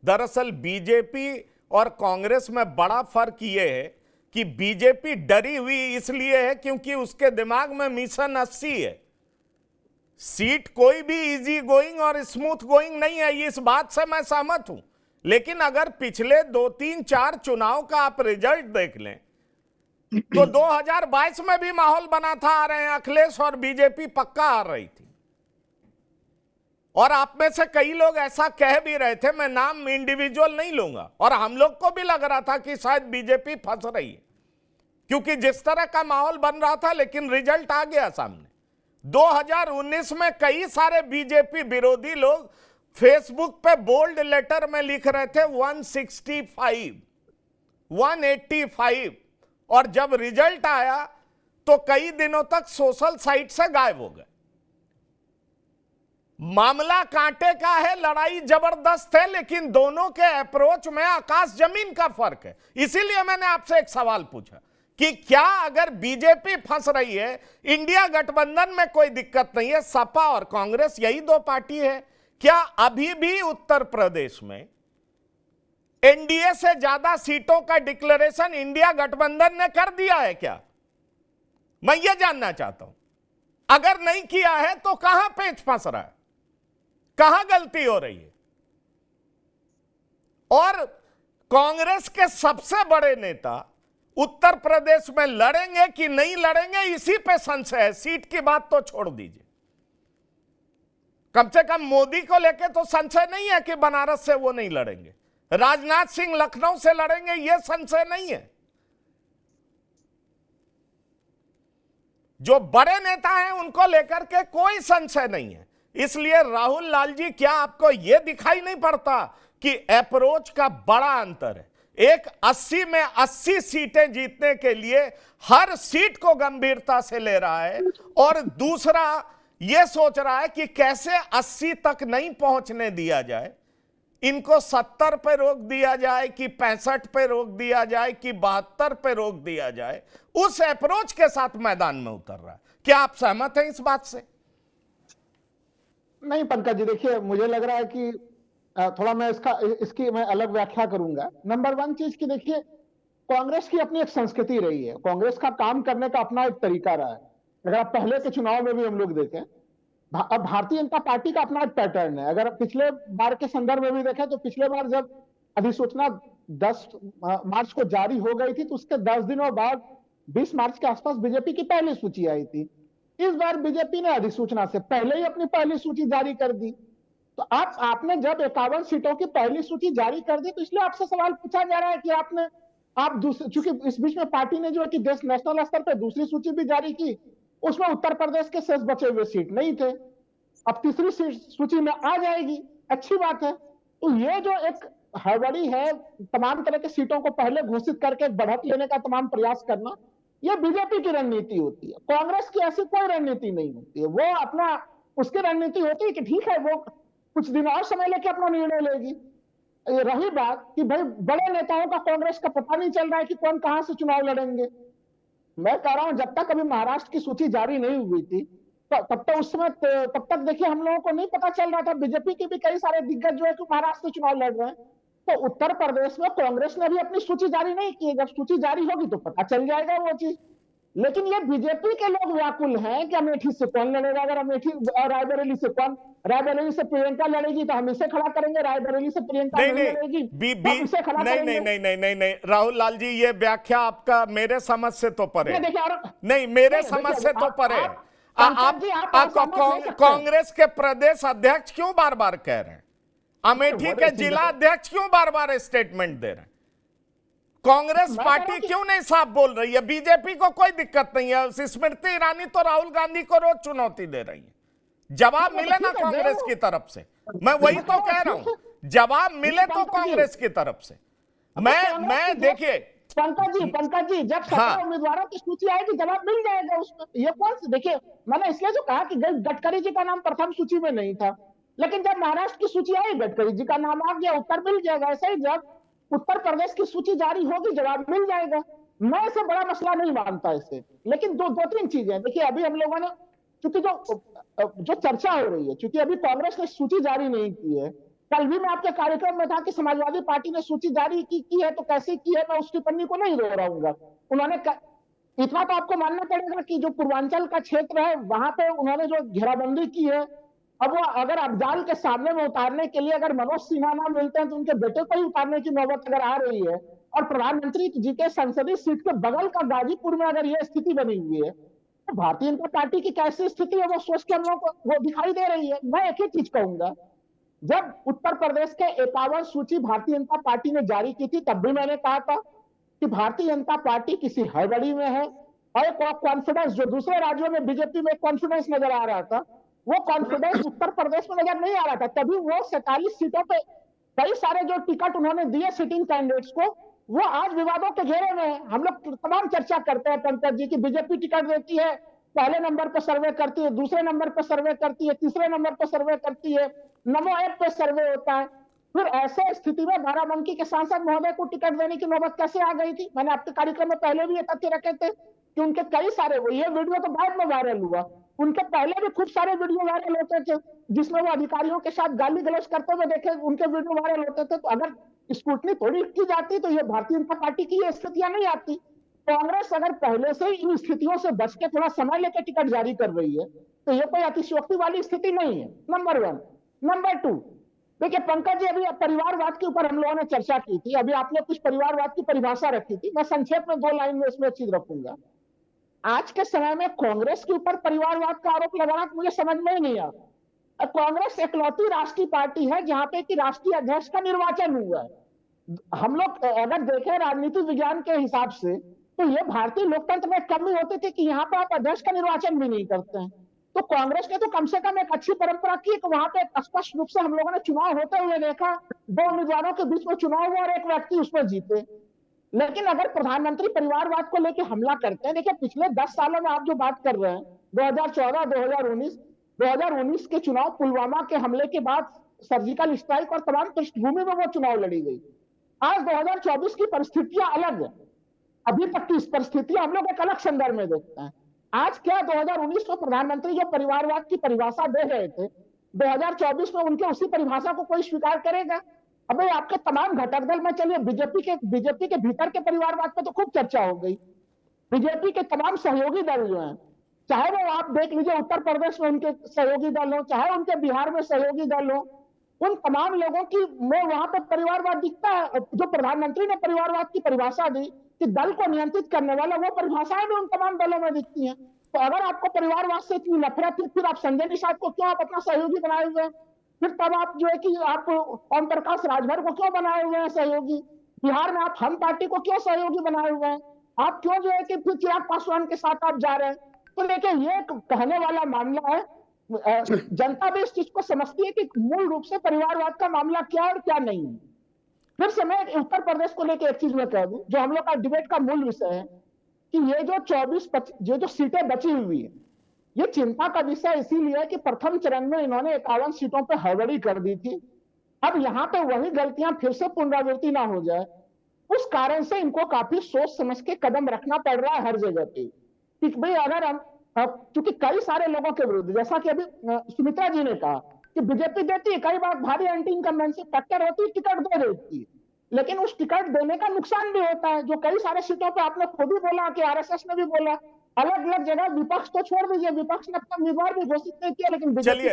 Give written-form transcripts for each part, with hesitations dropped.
दरअसल बीजेपी और कांग्रेस में बड़ा फर्क यह है कि बीजेपी डरी हुई इसलिए है क्योंकि उसके दिमाग में मिशन 80 है। सीट कोई भी इजी गोइंग और स्मूथ गोइंग नहीं है, इस बात से मैं सहमत हूं। लेकिन अगर पिछले 2, 3, 4 चुनाव का आप रिजल्ट देख लें तो 2022 में भी माहौल बना था, आ रहे हैं अखिलेश और बीजेपी पक्का आ रही थी। और आप में से कई लोग ऐसा कह भी रहे थे, मैं नाम इंडिविजुअल नहीं लूंगा, और हम लोग को भी लग रहा था कि शायद बीजेपी फंस रही है क्योंकि जिस तरह का माहौल बन रहा था। लेकिन रिजल्ट आ गया सामने। 2019 में कई सारे बीजेपी विरोधी लोग फेसबुक पे बोल्ड लेटर में लिख रहे थे 165, 185, और जब रिजल्ट आया तो कई दिनों तक सोशल साइट से गायब हो गए। मामला कांटे का है, लड़ाई जबरदस्त है, लेकिन दोनों के अप्रोच में आकाश जमीन का फर्क है। इसीलिए मैंने आपसे एक सवाल पूछा कि क्या अगर बीजेपी फंस रही है, इंडिया गठबंधन में कोई दिक्कत नहीं है, सपा और कांग्रेस यही दो पार्टी है, क्या अभी भी उत्तर प्रदेश में एनडीए से ज्यादा सीटों का डिक्लेरेशन इंडिया गठबंधन ने कर दिया है क्या? मैं ये जानना चाहता हूं। अगर नहीं किया है तो कहां पेच फंस रहा है, कहां गलती हो रही है? और कांग्रेस के सबसे बड़े नेता उत्तर प्रदेश में लड़ेंगे कि नहीं लड़ेंगे, इसी पे संशय है। सीट की बात तो छोड़ दीजिए, कम से कम मोदी को लेकर तो संशय नहीं है कि बनारस से वो नहीं लड़ेंगे। राजनाथ सिंह लखनऊ से लड़ेंगे, यह संशय नहीं है। जो बड़े नेता हैं उनको लेकर के कोई संशय नहीं है। इसलिए राहुल लाल जी, क्या आपको यह दिखाई नहीं पड़ता कि अप्रोच का बड़ा अंतर है? एक 80 में 80 सीटें जीतने के लिए हर सीट को गंभीरता से ले रहा है, और दूसरा यह सोच रहा है कि कैसे 80 तक नहीं पहुंचने दिया जाए, इनको 70 पे रोक दिया जाए कि 65 पे रोक दिया जाए कि 72 पे रोक दिया जाए। उस अप्रोच के साथ मैदान में उतर रहा है। क्या आप सहमत हैं इस बात से? नहीं पंकज जी, देखिए मुझे लग रहा है कि थोड़ा मैं इसकी मैं अलग व्याख्या करूंगा। नंबर 1 चीज की, देखिए कांग्रेस की अपनी एक संस्कृति रही है, कांग्रेस का काम करने का अपना एक तरीका रहा है। अगर आप पहले के चुनाव में भी हम लोग देखें, अब भारतीय जनता पार्टी का अपना एक पैटर्न है। अगर पिछले बार के संदर्भ में भी देखें तो पिछले बार जब अधिसूचना 10 मार्च को जारी हो गई थी तो उसके 10 दिनों बाद 20 मार्च के आसपास बीजेपी की पहली सूची आई थी। इस बार बीजेपी ने अधिसूचना से पहले ही अपनी पहली सूची जारी कर दी। तो आपने जब 51 सीटों की पहली सूची जारी कर दी तो इसलिए आपसे सवाल पूछा जा रहा है कि आप दूसरी, चूंकि इस बीच में पार्टी ने जो है कि देश नेशनल स्तर पर दूसरी सूची भी जारी की, उसमें उत्तर प्रदेश के शेष बचे हुए सीट नहीं थे। अब तीसरी सूची में आ जाएगी, अच्छी बात है। तो ये जो एक हड़बड़ी है, तमाम तरह के सीटों को पहले घोषित करके बढ़त लेने का तमाम प्रयास करना, यह बीजेपी की रणनीति होती है। कांग्रेस की ऐसी कोई रणनीति नहीं होती है। वो अपना, उसकी रणनीति होती है कि ठीक है, वो कुछ दिन और समय लेके अपना निर्णय लेगी। रही बात कि भाई बड़े नेताओं का कांग्रेस का पता नहीं चल रहा है कि कौन कहां से चुनाव लड़ेंगे। मैं कह रहा हूं जब तक अभी महाराष्ट्र की सूची जारी नहीं हुई थी तब तक देखिए हम लोगों को नहीं पता चल रहा था। बीजेपी के भी कई सारे दिग्गज जो है कि महाराष्ट्र से चुनाव लड़ रहे हैं। तो उत्तर प्रदेश में कांग्रेस ने भी अपनी सूची जारी नहीं की है। जब सूची जारी होगी तो पता चल जाएगा वो चीज। लेकिन ये बीजेपी के लोग व्याकुल हैं कि अमेठी से कौन लड़ेगा, अगर अमेठी रायबरेली से कौन, रायबरेली से प्रियंका लड़ेगी तो हम इसे खड़ा करेंगे, रायबरेली से प्रियंका नहीं लड़ेगी तो इसे खड़ा करेंगे। नहीं, राहुल लाल जी, ये व्याख्या आपका मेरे समझ से तो परे नहीं, मेरे समझ से तो परे। आप कांग्रेस के प्रदेश अध्यक्ष क्यों बार बार कह रहे हैं, अमेठी के जिला अध्यक्ष क्यों बार बार स्टेटमेंट दे रहे हैं? कांग्रेस पार्टी क्यों नहीं साफ बोल रही है? बीजेपी को कोई दिक्कत नहीं है, स्मृति ईरानी तो राहुल गांधी को रोज चुनौती दे रही है। जवाब मिले ना कांग्रेस की तरफ से, मैं वही तो कह रहा हूं, जवाब मिले तो कांग्रेस की तरफ से। मैं देखिए पंकज जी, जब 17 उम्मीदवारों की सूची आएगी जवाब मिल जाएगा उसमें। ये कौन सी, देखिए मैंने इसलिए जो कहा कि गडकरी जी का नाम प्रथम सूची में नहीं था, लेकिन जब महाराष्ट्र की सूची आई गडकरी जी का नाम आ गया, उत्तर मिल जाएगा। ऐसे ही जब उत्तर प्रदेश की सूची जारी होगी जवाब मिल जाएगा। मैं इसे बड़ा मसला नहीं मानता इसे। लेकिन दो तीन चीजें देखिए, अभी हम लोगों ने चूंकि जो चर्चा हो रही है, चूंकि अभी कांग्रेस ने सूची जारी नहीं की है, कल भी मैं आपके कार्यक्रम में था कि समाजवादी पार्टी ने सूची जारी की है तो कैसे की है, मैं उस टिप्पणी को नहीं दोहराऊंगा। उन्होंने इतना तो आपको मानना पड़ेगा कि जो पूर्वांचल का क्षेत्र है वहां पे उन्होंने जो घेराबंदी की है, अब वो अगर अफजाल के सामने में उतारने के लिए अगर मनोज सिन्हा ना मिलते हैं तो उनके बेटे को ही उतारने की नौबत अगर आ रही है, और प्रधानमंत्री जी के संसदीय सीट के बगल का गाजीपुर में अगर ये स्थिति बनी हुई है, तो भारतीय जनता पार्टी की कैसी स्थिति है वो सोच के हम लोग को वो दिखाई दे रही है। मैं एक ही चीज कहूंगा, जब उत्तर प्रदेश के 51 सूची भारतीय जनता पार्टी ने जारी की थी तब भी मैंने कहा था कि भारतीय जनता पार्टी किसी हड़बड़ी में है, और एक कॉन्फिडेंस जो दूसरे राज्यों में बीजेपी में कॉन्फिडेंस नजर आ रहा था, वो कॉन्फिडेंस उत्तर प्रदेश में नजर नहीं आ रहा था। तभी वो 47 सीटों पे कई सारे जो टिकट उन्होंने दिए सिटिंग कैंडिडेट्स को, वो आज विवादों के घेरे में है। हम लोग तमाम चर्चा करते हैं पंकज जी की बीजेपी टिकट देती है, पहले नंबर पर सर्वे करती है, दूसरे नंबर पर सर्वे करती है, तीसरे नंबर पर सर्वे करती है, नमो ऐप पे सर्वे होता है। फिर ऐसे स्थिति में बाराबंकी के सांसद महोदय को टिकट देने की नौबत कैसे आ गई थी? मैंने आपके कार्यक्रम में पहले भी ये तथ्य रखे थे कि उनके कई सारे, ये वीडियो तो बाद में वायरल हुआ, उनके पहले भी खूब सारे वीडियो वायरल होते थे जिसमें वो अधिकारियों के साथ गाली गलौज करते हुए देखे, उनके वीडियो वायरल होते थे। तो अगर स्क्रूटनी थोड़ी की जाती तो ये भारतीय जनता पार्टी की ये स्थितियां नहीं आती। कांग्रेस अगर पहले से ही इन स्थितियों से बच के थोड़ा समय लेकर टिकट जारी कर रही है तो ये कोई अतिशयोक्ति वाली स्थिति नहीं है, नंबर 1। नंबर 2, देखिए पंकज जी, अभी परिवारवाद के ऊपर हम लोगों ने चर्चा की थी, अभी आपने कुछ परिवारवाद की परिभाषा रखी थी, मैं संक्षेप में 2 लाइन में इसमें चीज रखूंगा। आज के समय में कांग्रेस के ऊपर परिवारवाद का आरोप लगाना मुझे समझ में ही नहीं आता। कांग्रेस एकलौती राष्ट्रीय पार्टी है जहां पे कि राष्ट्रीय अध्यक्ष का निर्वाचन हुआ है। हम लोग अगर देखें राजनीतिक विज्ञान के हिसाब से तो ये भारतीय लोकतंत्र में कमी होती थी कि यहाँ पे आप अध्यक्ष का निर्वाचन भी नहीं करते हैं। तो कांग्रेस ने तो कम से कम एक अच्छी परंपरा की कि वहां पे स्पष्ट रूप से हम लोगों ने चुनाव होते हुए देखा, 2 उम्मीदवारों के बीच में चुनाव हुआ और एक व्यक्ति उसमें जीते। लेकिन अगर प्रधानमंत्री परिवारवाद को लेकर हमला करते हैं, देखिए पिछले 10 सालों में आप जो बात कर रहे हैं, 2014, 2019 के चुनाव, पुलवामा के हमले के बाद सर्जिकल स्ट्राइक और तमाम पृष्ठभूमि में वो चुनाव लड़ी गई। आज 2024 की परिस्थितियां अलग है, अभी तक की इस परिस्थिति हम लोग एक अलग संदर्भ में देखते हैं। आज क्या 2019 में प्रधानमंत्री जो परिवारवाद की परिभाषा दे रहे थे, 2024 में उनके उसी परिभाषा को कोई स्वीकार करेगा? अबे आपके तमाम घटक दल में चलिए, बीजेपी के भीतर के परिवारवाद पे तो खूब चर्चा हो गई। बीजेपी के तमाम सहयोगी दल जो हैं, चाहे वो आप देख लीजिए उत्तर प्रदेश में उनके सहयोगी दल हो, चाहे उनके बिहार में सहयोगी दल हो, उन तमाम लोगों की में वहां पर परिवारवाद दिखता है। जो प्रधानमंत्री ने परिवारवाद की परिभाषा दी कि दल को नियंत्रित करने वाला, वो परिभाषाएं भी उन तमाम दलों में दिखती हैं। तो अगर आपको परिवारवाद से इतनी नफरत है, फिर आप संजय निषाद को क्यों आप अपना सहयोगी बनाए हुए हैं? फिर तब आप जो है कि आप ओम प्रकाश राजभर को क्यों बनाए हुए हैं सहयोगी? बिहार में आप हम पार्टी को क्यों सहयोगी बनाए हुए हैं? आप क्यों जो है कि फिर चिराग पासवान के साथ आप जा रहे हैं? तो देखिए ये कहने वाला मामला है, जनता भी इस चीज को समझती है कि मूल रूप से परिवारवाद का मामला क्या है और क्या नहीं है। फिर से मैं उत्तर प्रदेश को लेकर एक चीज में कह दूं, जो हम लोग का डिबेट का मूल विषय है कि ये जो 24 जो सीटें बची हुई है, ये चिंता का विषय इसीलिए है कि प्रथम चरण में इन्होंने 51 सीटों पर हड़बड़ी कर दी थी। अब यहाँ पे वही गलतियां फिर से पुनरावृत्ति ना हो जाए, उस कारण से इनको काफी सोच समझ के कदम रखना पड़ रहा है हर जगह पे कि भाई अगर हम, क्योंकि कई सारे लोगों के विरुद्ध, जैसा कि अभी सुमित्रा जी ने कहा कि बीजेपी देती है, कई बार भारी एंटी इनकम्बेंसी फैक्टर होती है, टिकट दे देती है, लेकिन उस टिकट देने का नुकसान भी होता है। जो कई सारे सीटों पे आपने खुद ही बोला कि आरएसएस ने भी बोला, अलग अलग जगह, विपक्ष तो छोड़ दीजिए, विपक्ष ने अपना उम्मीदवार भी घोषित नहीं किया, लेकिन चलिए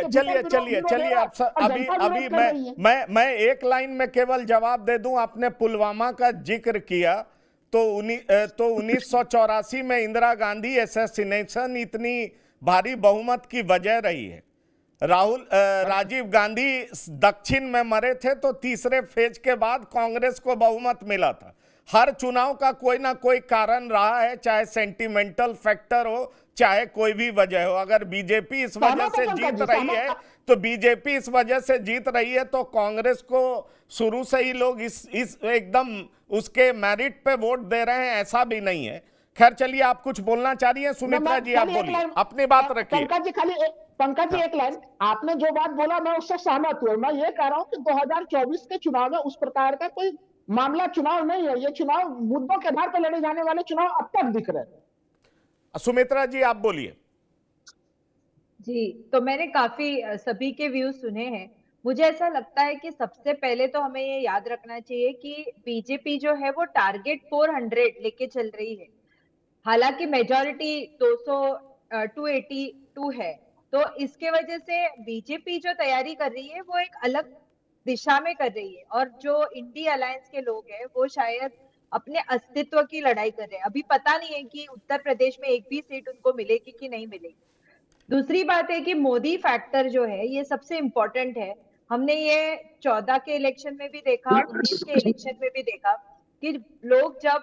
अभी मैं एक लाइन में केवल जवाब दे दूं। आपने पुलवामा का जिक्र किया तो 1984 में इंदिरा गांधी असैसिनेशन इतनी भारी बहुमत की वजह रही है। राजीव गांधी दक्षिण में मरे थे तो तीसरे फेज के बाद कांग्रेस को बहुमत मिला था। हर चुनाव का कोई ना कोई कारण रहा है, चाहे सेंटिमेंटल फैक्टर हो, चाहे कोई भी वजह हो। अगर बीजेपी इस वजह से जीत रही है तो बीजेपी इस वजह से जीत रही है तो कांग्रेस को शुरू से ही लोग इस एकदम उसके मेरिट पे वोट दे रहे हैं, ऐसा भी नहीं है। खैर चलिए, आप कुछ बोलना चाह रही हैं सुमित्रा जी, आप बोलिए, अपनी बात रखिए। पंकज जी एक लाइन, आपने जो बात बोला मैं उससे सहमत हूं। मैं ये कह रहा हूं कि 2024 के चुनाव में उस प्रकार का कोई मामला चुनाव नहीं है, ये चुनाव मुद्दों के आधार पर लड़े जाने वाले चुनाव अब तक दिख रहे हैं। सुमित्रा जी आप बोलिए। जी, तो मैंने काफी सभी के व्यूज सुने हैं मुझे ऐसा लगता है कि सबसे पहले तो हमें ये याद रखना चाहिए कि बीजेपी जो है वो टारगेट 400 लेके चल रही है। हालांकि मेजोरिटी 200 282 है। तो इसके वजह से बीजेपी जो तैयारी कर रही है वो एक अलग दिशा में कर रही है, और जो इंडी अलायंस के लोग हैं वो शायद अपने अस्तित्व की लड़ाई कर रहे हैं। अभी पता नहीं है कि उत्तर प्रदेश में एक भी सीट उनको मिलेगी कि नहीं मिलेगी। दूसरी बात है कि मोदी फैक्टर जो है ये सबसे इम्पोर्टेंट है। हमने ये 14 के इलेक्शन में भी देखा, 19 के इलेक्शन में भी देखा कि लोग जब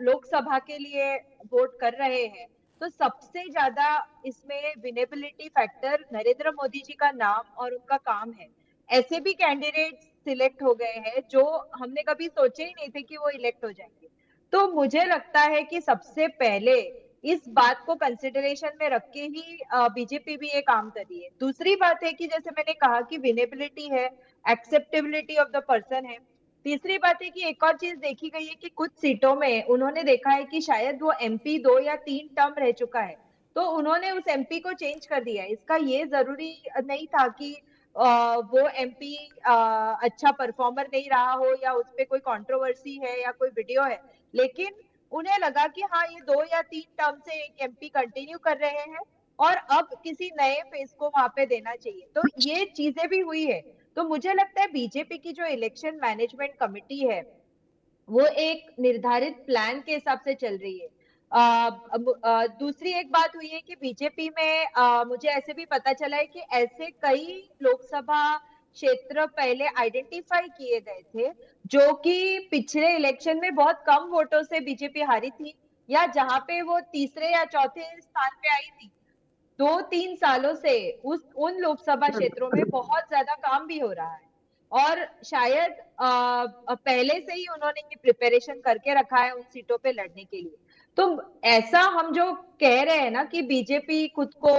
लोकसभा के लिए वोट कर रहे हैं तो सबसे ज्यादा इसमें विनेबिलिटी फैक्टर नरेंद्र मोदी जी का नाम और उनका काम है। ऐसे भी कैंडिडेट सिलेक्ट हो गए हैं जो हमने कभी सोचे ही नहीं थे कि वो इलेक्ट हो जाएंगे। तो मुझे लगता है कि सबसे पहले इस बात को कंसिडरेशन में रख के ही बीजेपी भी ये काम कर रही है। दूसरी बात है कि जैसे मैंने कहा कि विनेबिलिटी है, एक्सेप्टेबिलिटी ऑफ द पर्सन है। तीसरी बात है कि एक और चीज देखी गई है कि कुछ सीटों में उन्होंने देखा है कि शायद वो एमपी 2 या 3 टर्म रह चुका है, तो उन्होंने उस एमपी को चेंज कर दिया है। इसका ये जरूरी नहीं था कि वो एमपी अच्छा परफॉर्मर नहीं रहा हो या उस पर कोई कंट्रोवर्सी है या कोई वीडियो है, लेकिन उन्हें लगा कि हाँ ये 2 या 3 टर्म से एक एमपी कंटिन्यू कर रहे हैं और अब किसी नए फेस को वहां पे देना चाहिए। तो ये चीजें भी हुई है। तो मुझे लगता है बीजेपी की जो इलेक्शन मैनेजमेंट कमिटी है वो एक निर्धारित प्लान के हिसाब से चल रही है। दूसरी एक बात हुई है कि बीजेपी में मुझे ऐसे भी पता चला है कि ऐसे कई लोकसभा क्षेत्र पहले आइडेंटिफाई किए गए थे जो कि पिछले इलेक्शन में बहुत कम वोटों से बीजेपी हारी थी, या जहां पे वो तीसरे या चौथे स्थान पे आई थी। 2-3 सालों से उस उन लोकसभा क्षेत्रों में बहुत ज्यादा काम भी हो रहा है, और शायद पहले से ही उन्होंने ये प्रिपरेशन करके रखा है उन सीटों पे लड़ने के लिए। तो ऐसा हम जो कह रहे हैं ना कि बीजेपी खुद को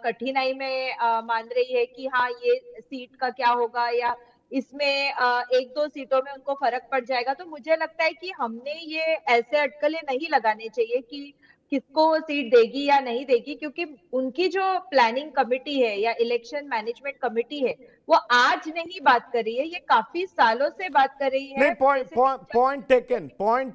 कठिनाई में मान रही है कि हाँ ये सीट का क्या होगा या इसमें 1-2 सीटों में उनको फर्क पड़ जाएगा, तो मुझे लगता है कि हमने ये ऐसे अटकलें नहीं लगाने चाहिए कि किसको वो सीट देगी या नहीं देगी, क्योंकि उनकी जो प्लानिंग कमेटी है या इलेक्शन मैनेजमेंट कमेटी है वो आज नहीं बात कर रही है, ये काफी सालों से बात कर रही नहीं, है। Point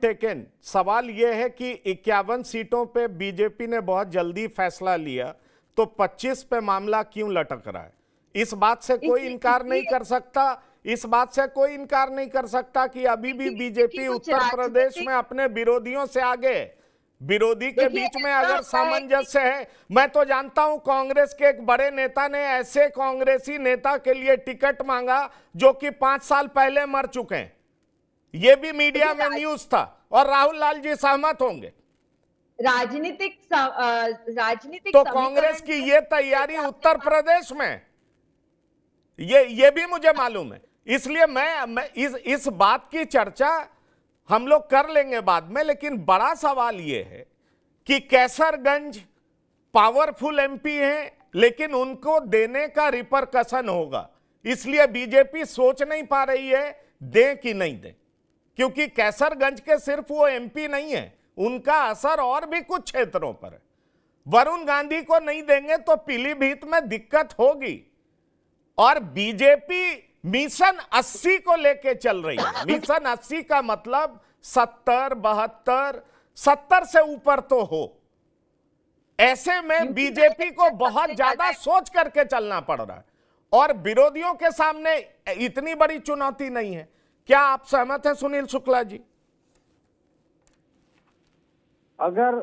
taken. सवाल यह है कि 51 सीटों पे बीजेपी ने बहुत जल्दी फैसला लिया, तो 25 पे मामला क्यों लटक रहा है? इस बात से कोई इनकार नहीं कर सकता, इस बात से कोई इनकार नहीं कर सकता कि अभी भी बीजेपी उत्तर प्रदेश में अपने विरोधियों से आगे है। विरोधी के बीच में अगर सामंजस्य है, मैं तो जानता हूं कांग्रेस के एक बड़े नेता ने ऐसे कांग्रेसी नेता के लिए टिकट मांगा जो कि 5 साल पहले मर चुके हैं। ये भी मीडिया में न्यूज था, और राहुल लाल जी सहमत होंगे। राजनीतिक तो कांग्रेस की ये तैयारी उत्तर प्रदेश में, ये भी मुझे मालूम है। इसलिए मैं इस बात की चर्चा हम लोग कर लेंगे बाद में, लेकिन बड़ा सवाल यह है कि कैसरगंज पावरफुल एमपी हैं, लेकिन उनको देने का रिपरकशन होगा। इसलिए बीजेपी सोच नहीं पा रही है दें कि नहीं दें, क्योंकि कैसरगंज के सिर्फ वो एमपी नहीं है, उनका असर और भी कुछ क्षेत्रों पर है। वरुण गांधी को नहीं देंगे तो पीलीभीत में दिक्कत होगी। और बीजेपी मिशन 80 को लेके चल रही है। मिशन 80 का मतलब 70, 72, 70 से ऊपर तो हो। ऐसे में बीजेपी को बहुत ज्यादा सोच करके चलना पड़ रहा है, और विरोधियों के सामने इतनी बड़ी चुनौती नहीं है। क्या आप सहमत हैं सुनील शुक्ला जी? अगर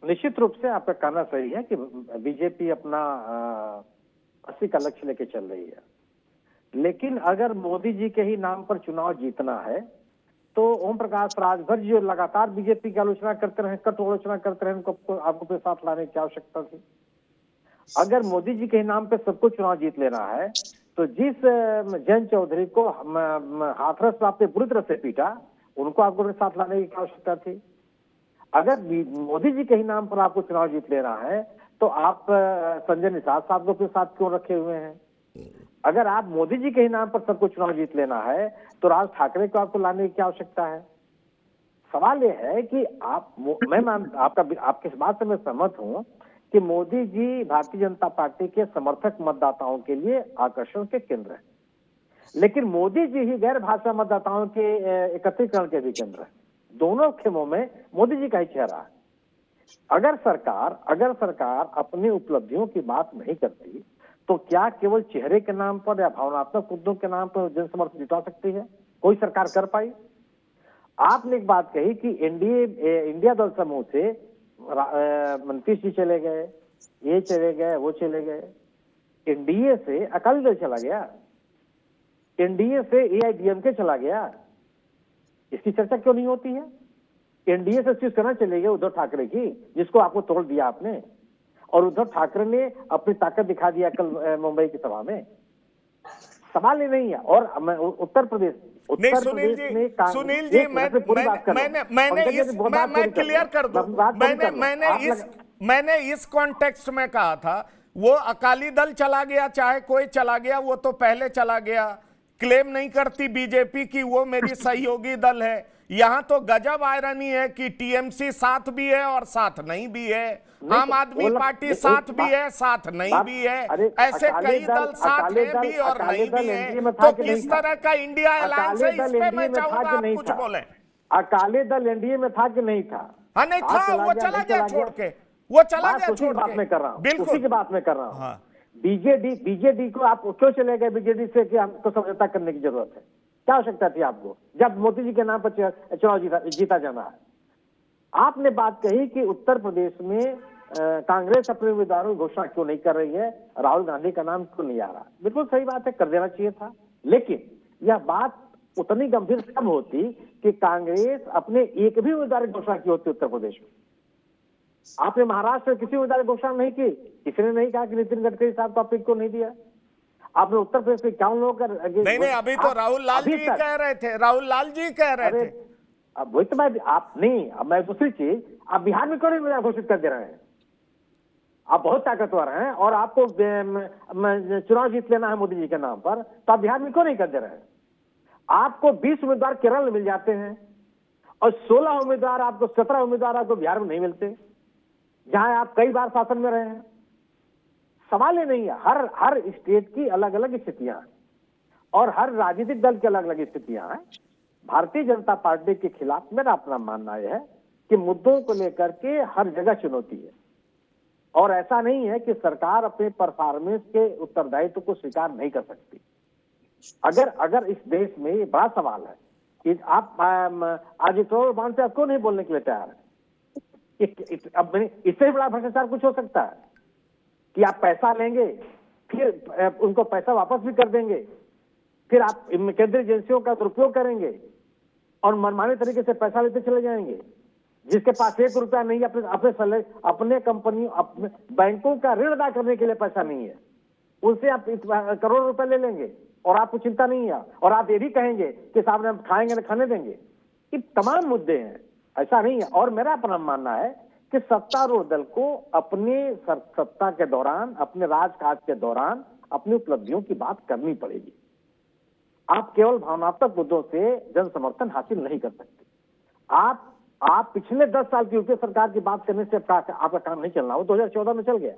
निश्चित रूप से आपका कहना सही है कि बीजेपी अपना 80 का लक्ष्य लेके चल रही है, लेकिन अगर मोदी जी के ही नाम पर चुनाव जीतना है तो ओम प्रकाश राजभर जो लगातार बीजेपी की आलोचना करते रहे, कटु आलोचना करते रहे, उनको आपको पे साथ लाने की आवश्यकता थी। अगर मोदी जी के ही नाम पे सबको चुनाव जीत लेना है तो जिस जयंत चौधरी को हाथरस आपने बुरी तरह से पीटा, उनको आपको अपने साथ लाने की आवश्यकता थी। अगर मोदी जी के ही नाम पर आपको चुनाव जीत लेना है तो आप संजय निषाद साहब को अपने साथ क्यों रखे हुए हैं? अगर आप मोदी जी के ही नाम पर सबको चुनाव जीत लेना है तो राज ठाकरे को आपको लाने की क्या आवश्यकता है? सवाल यह है कि आपके इस बात से मैं सहमत हूं कि मोदी जी भारतीय जनता पार्टी के समर्थक मतदाताओं के लिए आकर्षण के केंद्र हैं, लेकिन मोदी जी ही गैर भाजपा मतदाताओं के एकत्रीकरण के भी केंद्र हैं। दोनों खेमों में मोदी जी का ही चेहरा है। अगर सरकार अपनी उपलब्धियों की बात नहीं करती तो क्या केवल चेहरे के नाम पर या भावनात्मक मुद्दों के नाम पर जन समर्थन जुटा सकती है? कोई सरकार कर पाई? आपने एक बात कही कि इंडिया दल समूह से मंत्री जी चले गए, ये चले गए, वो चले गए। एनडीए से अकाली दल चला गया, एनडीए से एआईडीएमके चला गया, इसकी चर्चा क्यों नहीं होती है? एनडीए से शिवसेना चले गए उद्धव ठाकरे की, जिसको आपको तोड़ दिया आपने, और उद्धव ठाकरे ने अपनी ताकत दिखा दिया कल मुंबई की सभा में। सवाल ही नहीं है। और उत्तर प्रदेश नहीं, सुनील जी, मैं क्लियर कर दूं, मैंने इस कॉन्टेक्स्ट में कहा था, वो अकाली दल चला गया चाहे कोई चला गया, वो तो पहले चला गया। क्लेम नहीं करती बीजेपी की वो मेरी सहयोगी दल है। यहां तो गजब आयरनी है कि टीएमसी साथ भी है और साथ नहीं भी है, आम आदमी पार्टी साथ भी है, साथ नहीं भी है, ऐसे कई दल साथ है भी और नहीं भी है। तो किस तरह का इंडिया अलायंस है, इस पे मैं चाहूंगा आप कुछ बोले। अकाली दल एनडीए में था कि नहीं था? हाँ, नहीं था, वो चला गया छोड़ के, वो चला गया छोड़ के। बात में कर रहा हूँ, बिल्कुल उसी की बात में कर रहा हूँ। हाँ। बीजेडी को आप क्यों चले गए बीजेडी से कि हमको समझौता करने की जरूरत है? क्या आवश्यकता थी आपको, जब मोदी जी के नाम पर चुनाव जीता जाना है? आपने बात कही कि उत्तर प्रदेश में कांग्रेस अपने उम्मीदवारों की घोषणा क्यों नहीं कर रही है, राहुल गांधी का नाम क्यों नहीं आ रहा? बिल्कुल सही बात है, कर देना चाहिए था। लेकिन यह बात उतनी गंभीर कब होती कि कांग्रेस अपने एक भी उम्मीदवार की घोषणा की होती उत्तर प्रदेश में? आपने महाराष्ट्र में किसी उम्मीदवार की घोषणा नहीं की, किसी ने नहीं कहा कि नितिन गडकरी साहब को आपको नहीं दिया। आपने उत्तर प्रदेश में क्या लोगों का नहीं, अभी तो राहुल लाल जी कह रहे थे, राहुल लाल जी कह रहे थे। अब वही तो आप नहीं, अब मैं दूसरी चीज, आप बिहार में क्यों नहीं घोषित कर दे रहे हैं? आप बहुत ताकतवर हैं और आपको चुनाव जीत लेना है मोदी जी के नाम पर, तो आप बिहार में क्यों नहीं कर दे रहे हैं? आपको 20 उम्मीदवार केरल में मिल जाते हैं और 16 उम्मीदवार आपको 17 उम्मीदवार आपको बिहार में नहीं मिलते, जहां आप कई बार शासन में रहे हैं। सवाल ही नहीं है। हर स्टेट की अलग अलग स्थितियां हैं और हर राजनीतिक दल की अलग अलग स्थितियां हैं। भारतीय जनता पार्टी के खिलाफ मेरा अपना मानना यह है कि मुद्दों को लेकर के हर जगह चुनौती है, और ऐसा नहीं है कि सरकार अपने परफॉर्मेंस के उत्तरदायित्व को स्वीकार नहीं कर सकती। अगर इस देश में ये बड़ा सवाल है कि आप आज इतना बांध से आपको नहीं बोलने के लिए तैयार है, अब इससे बड़ा भ्रष्टाचार कुछ हो सकता है कि आप पैसा लेंगे, फिर उनको पैसा वापस भी कर देंगे, फिर आप केंद्रीय एजेंसियों का दुरुपयोग करेंगे और मनमाने तरीके से पैसा लेते चले जाएंगे। जिसके पास 1 रुपया नहीं है, अपने कंपनियों, अपने बैंकों का ऋण अदा करने के लिए पैसा नहीं है, उनसे आप करोड़ रुपए ले लेंगे और आपको चिंता नहीं है, और आप ये भी कहेंगे कि साहब हम खाएंगे ना खाने देंगे। ये तमाम मुद्दे हैं, ऐसा नहीं है। और मेरा अपना मानना है कि सत्तारूढ़ दल को अपने सत्ता के दौरान, अपने राजकाज के दौरान अपनी उपलब्धियों की बात करनी पड़ेगी। आप केवल भावनात्मक मुद्दों से जन समर्थन हासिल नहीं कर सकते। आप पिछले 10 साल की यूपीए सरकार की बात करने से आपका काम नहीं चलना, वो 2014 में चल गया।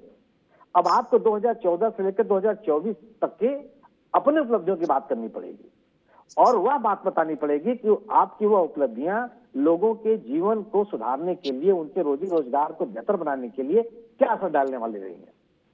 अब आपको 2014 से लेकर 2024 तक के अपने उपलब्धियों की बात करनी पड़ेगी और वह बात बतानी पड़ेगी कि आपकी वह उपलब्धियां लोगों के जीवन को सुधारने के लिए, उनके रोजी रोजगार को बेहतर बनाने के लिए क्या असर डालने वाली रही है।